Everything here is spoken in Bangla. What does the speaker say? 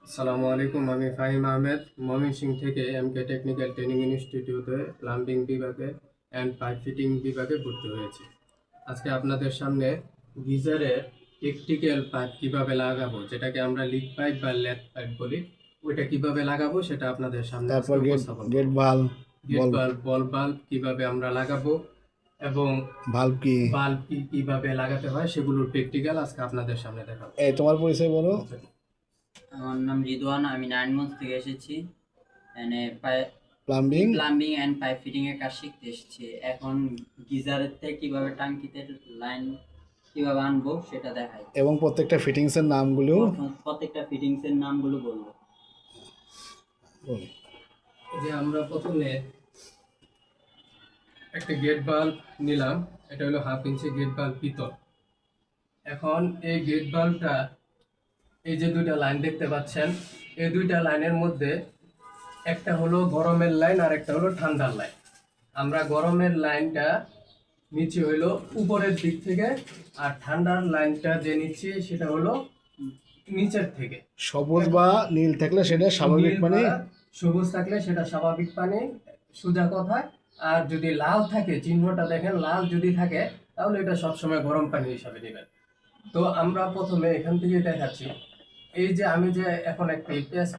আসসালামু আলাইকুম। আমি ফাহিম আহমেদ ময়মনসিংহ থেকে এমকে টেকনিক্যাল ট্রেনিং ইনস্টিটিউটে প্লাম্বিং বিভাগে অ্যান্ড পাইপ ফিটিং বিভাগে ভর্তি হয়েছি। আজকে আপনাদের সামনে গিজারের ইলেকট্রিক্যাল পাইপ কিভাবে লাগাবো, যেটাকে আমরা লিক পাইপ বা লেদ পাইপ বলি, ওইটা কিভাবে লাগাবো সেটা আপনাদের সামনে আজকে তারপর গেট উপস্থাপন গেট করব। ভাল্ব গেট বল বাল্ব, বল বাল্ব কিভাবে আমরা লাগাবো এবং ভাল্ব কি? বাল্ব কিভাবে লাগাতে হয় সেগুলোর প্র্যাকটিক্যাল আজকে আপনাদের সামনে দেখাবো। এই তোমার পরিচয় বলো। আচ্ছা, আমার নাম রিদওয়ান। আমি নারায়ণগঞ্জ থেকে এসেছি। এখানে plumbing plumbing and pipe fitting এর কাজ শিখতে এসেছি। এখন গিজারের থেকে কিভাবে টাঙ্কিতে লাইন কিভাবে আনবো সেটা দেখাই। এবং প্রত্যেকটা ফিটিংস এর নামগুলো প্রত্যেকটা ফিটিংস এর নামগুলো বলবো। বলি। এই যে আমরা প্রথমে একটা গেট বাল্ব নিলাম। এটা হলো 1/2 ইঞ্চি গেট বাল্ব পিতল। এখন এই গেট বাল্বটা, এই যে দুইটা লাইন দেখতে পাচ্ছেন, এই দুইটা লাইনের মধ্যে একটা হলো গরমের লাইন আর একটা হলো ঠান্ডার লাইন। আমরা গরমের লাইনটা নিচে হইলো উপরের দিক থেকে, আর ঠান্ডার লাইনটা যে নিচ্ছি সেটা হলো নিচের থেকে। সবুজ বা নীল থাকলে সেটা স্বাভাবিক নীল মানে বা সবুজ থাকলে সেটা স্বাভাবিক পানি, সোজা কথা। আর যদি লাল থাকে, চিহ্নটা দেখেন, লাল যদি থাকে তাহলে এটা সবসময় গরম পানি হিসাবে নেবেন। তো আমরা প্রথমে এখান থেকে দেখাচ্ছি। এই যে আমি যে এখন একটা পেঁয়াজ